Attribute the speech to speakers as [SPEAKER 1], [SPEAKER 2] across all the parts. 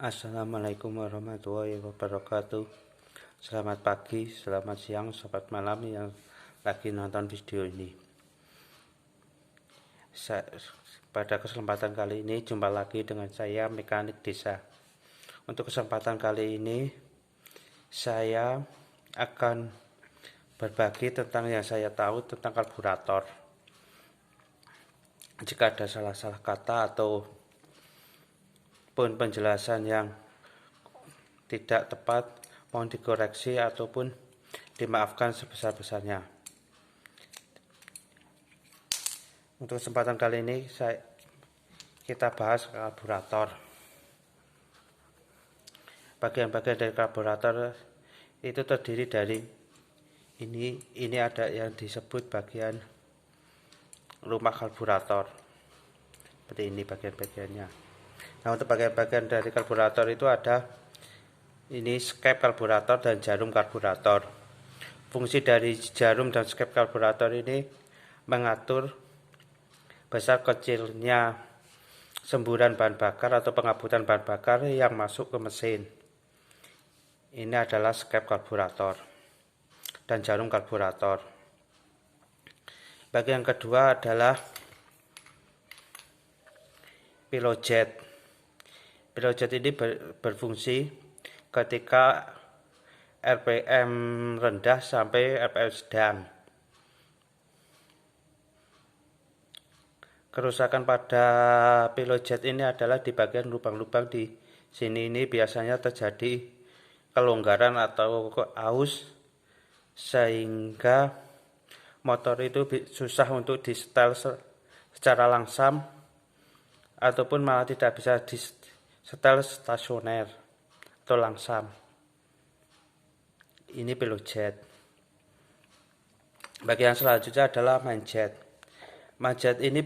[SPEAKER 1] Assalamualaikum warahmatullahi wabarakatuh. Selamat pagi, selamat siang, selamat malam yang lagi nonton video ini. Pada kesempatan kali ini jumpa lagi dengan saya, Mekanik Desa. Untuk kesempatan kali ini saya akan berbagi tentang yang saya tahu tentang karburator. Jika ada salah-salah kata atau penjelasan yang tidak tepat, mohon dikoreksi ataupun dimaafkan sebesar-besarnya. Untuk kesempatan kali ini kita bahas karburator. Bagian-bagian dari karburator itu terdiri dari ini ada yang disebut bagian rumah karburator. Seperti ini bagian-bagiannya. Nah, untuk bagian-bagian dari karburator itu ada ini skep karburator dan jarum karburator. Fungsi dari jarum dan skep karburator ini mengatur besar kecilnya semburan bahan bakar atau pengabutan bahan bakar yang masuk ke mesin. Ini adalah skep karburator dan jarum karburator. Bagian kedua adalah pilot jet. Pilot jet ini berfungsi ketika RPM rendah sampai RPM sedang. Kerusakan pada pilot jet ini adalah di bagian lubang-lubang di sini. Ini biasanya terjadi kelonggaran atau aus sehingga motor itu susah untuk disetel secara langsam ataupun malah tidak bisa disetel stasioner atau langsam. Ini pilot jet. Bagian selanjutnya adalah main jet. Main jet ini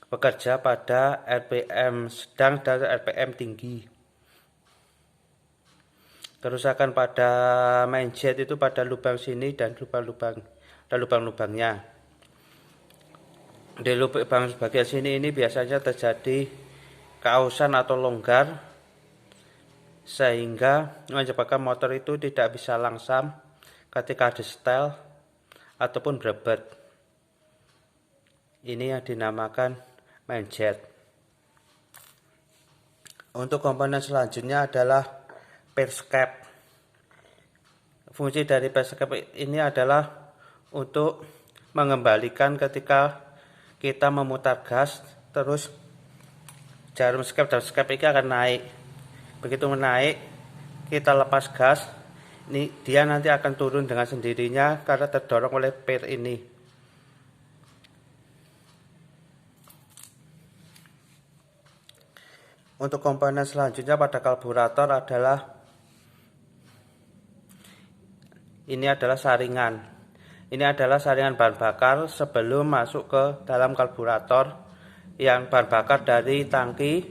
[SPEAKER 1] bekerja pada RPM sedang dan RPM tinggi. Kerusakan pada main jet itu pada lubang sini dan lubang-lubangnya. Di lubang bagian sini ini biasanya terjadi keausan atau longgar sehingga menyebabkan motor itu tidak bisa langsam ketika disetel ataupun berebet. Ini yang dinamakan main jet. Untuk komponen selanjutnya adalah perscape. Fungsi dari perscape ini adalah untuk mengembalikan ketika kita memutar gas, terus jarum skep dan skep ini akan naik. Begitu menaik, kita lepas gas, ini dia nanti akan turun dengan sendirinya karena terdorong oleh per ini. Untuk komponen selanjutnya pada karburator adalah ini adalah saringan. Ini adalah saringan bahan bakar sebelum masuk ke dalam karburator. Yang bahan bakar dari tangki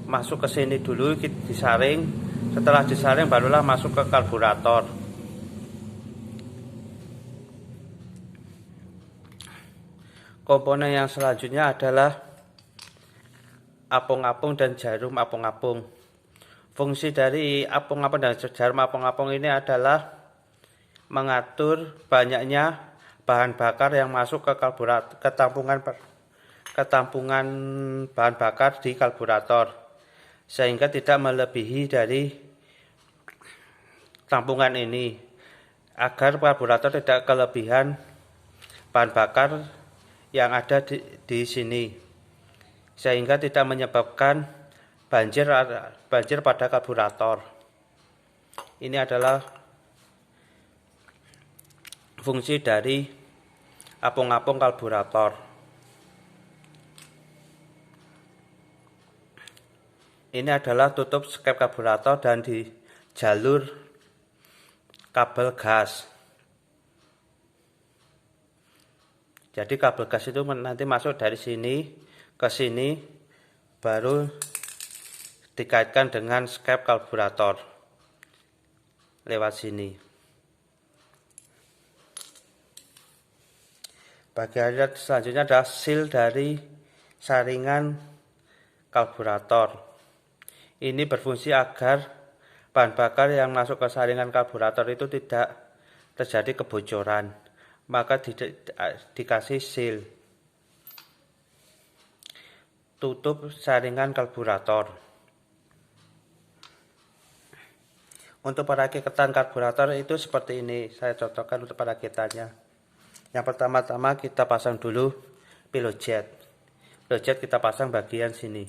[SPEAKER 1] masuk ke sini dulu disaring. Setelah disaring barulah masuk ke karburator. Komponen yang selanjutnya adalah apung-apung dan jarum apung-apung. Fungsi dari apung-apung dan jarum apung-apung ini adalah mengatur banyaknya bahan bakar yang masuk ke karburator, ke tampungan bahan bakar di karburator, sehingga tidak melebihi dari tampungan ini, agar karburator tidak kelebihan bahan bakar yang ada di sini, sehingga tidak menyebabkan banjir pada karburator. Ini adalah fungsi dari apung-apung karburator. Ini adalah tutup skep karburator dan di jalur kabel gas. Jadi kabel gas itu nanti masuk dari sini ke sini, baru dikaitkan dengan skep karburator lewat sini. Bagian selanjutnya adalah seal dari saringan karburator. Ini berfungsi agar bahan bakar yang masuk ke saringan karburator itu tidak terjadi kebocoran, maka dikasih seal tutup saringan karburator. Untuk perakitan karburator itu seperti ini, saya contohkan untuk perakitannya. Yang pertama-tama kita pasang dulu pilot jet. Pilot jet kita pasang bagian sini,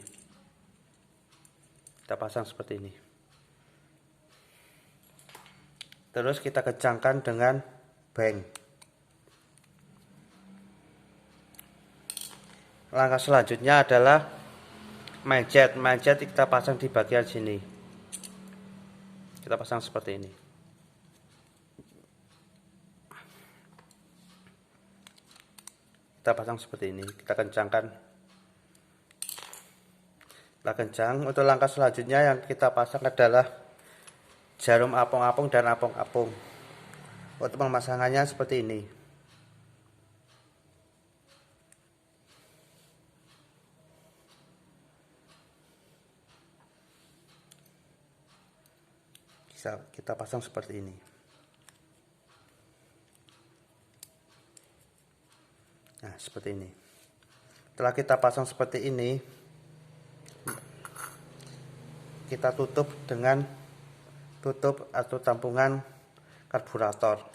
[SPEAKER 1] kita pasang seperti ini. Terus kita kencangkan dengan bank. Langkah selanjutnya adalah main jet. Main jet kita pasang di bagian sini. Kita pasang seperti ini. Kita pasang seperti ini. Kita kencangkan. Kita kencang. Untuk langkah selanjutnya yang kita pasang adalah jarum apung-apung dan apung-apung. Untuk pemasangannya seperti ini. Kita pasang seperti ini. Nah, seperti ini. Setelah kita pasang seperti ini, kita tutup dengan tutup atau tampungan karburator.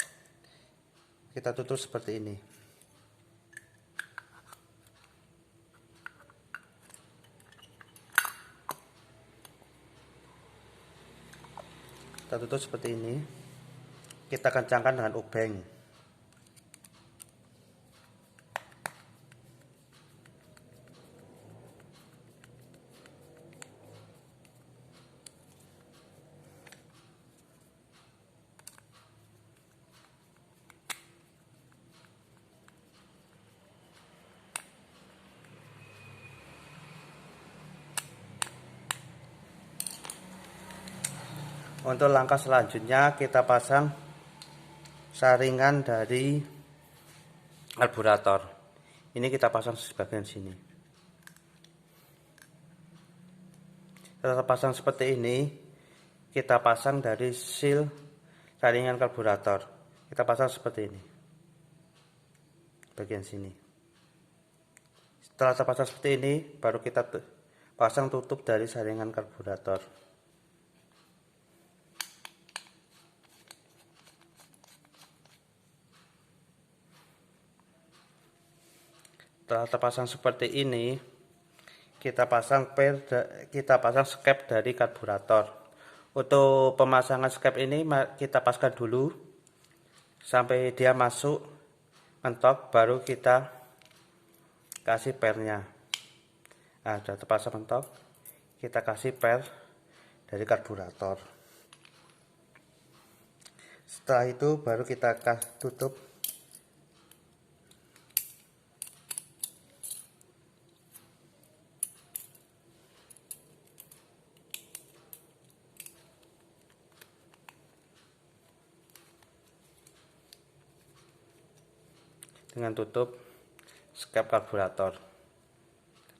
[SPEAKER 1] Kita tutup seperti ini. Kita tutup seperti ini. Kita kencangkan dengan obeng. Untuk langkah selanjutnya kita pasang saringan dari karburator. Ini kita pasang di bagian sini. Setelah pasang seperti ini, kita pasang dari seal saringan karburator. Kita pasang seperti ini. Bagian sini. Setelah terpasang seperti ini, baru kita pasang tutup dari saringan karburator. Setelah terpasang seperti ini, kita pasang skep dari karburator. Untuk pemasangan skep ini kita paskan dulu sampai dia masuk mentok, baru kita kasih pernya. Nah, sudah terpasang mentok, kita kasih per dari karburator. Setelah itu baru kita tutup dengan tutup skep karburator.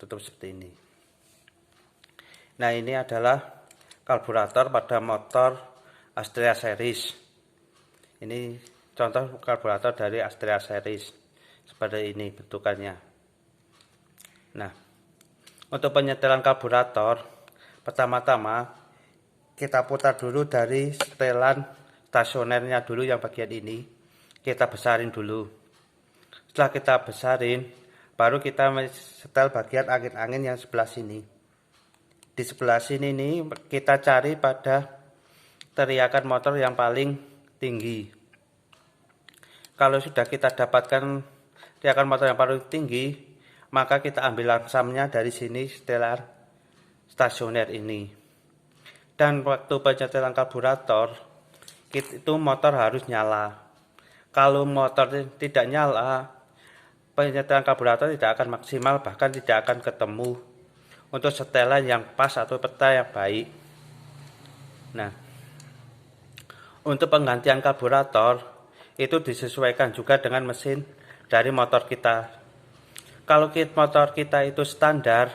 [SPEAKER 1] Tutup seperti ini. Nah, ini adalah karburator pada motor Astrea series. Ini contoh karburator dari Astrea series. Seperti ini bentukannya. Nah, untuk penyetelan karburator, pertama-tama kita putar dulu dari setelan stasionernya dulu, yang bagian ini kita besarin dulu. Setelah kita besarin, baru kita setel bagian angin-angin yang sebelah sini. Di sebelah sini nih kita cari pada teriakan motor yang paling tinggi. Kalau sudah kita dapatkan teriakan motor yang paling tinggi, maka kita ambil langsamnya dari sini setelan stasioner ini. Dan waktu penyetelan karburator, itu motor harus nyala. Kalau motor tidak nyala, penyetelan karburator tidak akan maksimal, bahkan tidak akan ketemu untuk setelan yang pas atau peta yang baik. Nah, untuk penggantian karburator itu disesuaikan juga dengan mesin dari motor kita. Kalau motor kita itu standar,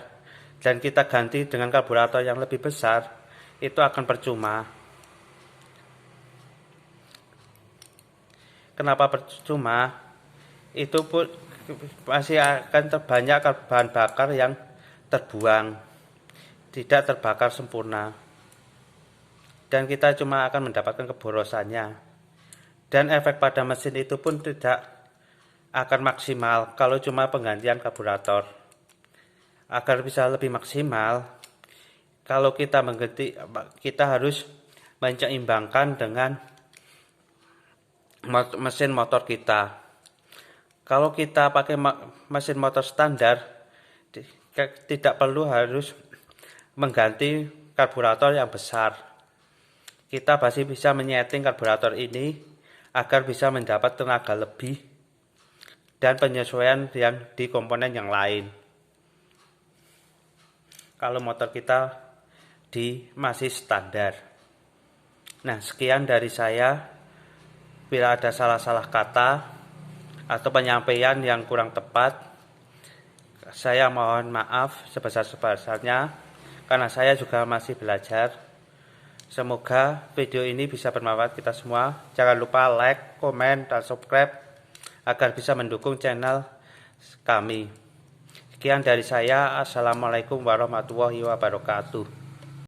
[SPEAKER 1] dan kita ganti dengan karburator yang lebih besar, itu akan percuma. Kenapa percuma? Itu pun masih akan terbanyak bahan bakar yang terbuang, tidak terbakar sempurna, dan kita cuma akan mendapatkan keborosannya, dan efek pada mesin itu pun tidak akan maksimal kalau cuma penggantian karburator. Agar bisa lebih maksimal, kalau kita mengganti, kita harus menyeimbangkan dengan mesin motor kita. Kalau kita pakai mesin motor standar, tidak perlu harus mengganti karburator yang besar. Kita masih bisa menyeting karburator ini agar bisa mendapat tenaga lebih dan penyesuaian yang di komponen yang lain. Kalau motor kita masih standar. Nah, sekian dari saya. Bila ada salah-salah kata atau penyampaian yang kurang tepat, saya mohon maaf sebesar-besarnya karena saya juga masih belajar. Semoga video ini bisa bermanfaat kita semua. Jangan lupa like, komen, dan subscribe agar bisa mendukung channel kami. Sekian dari saya. Assalamualaikum warahmatullahi wabarakatuh.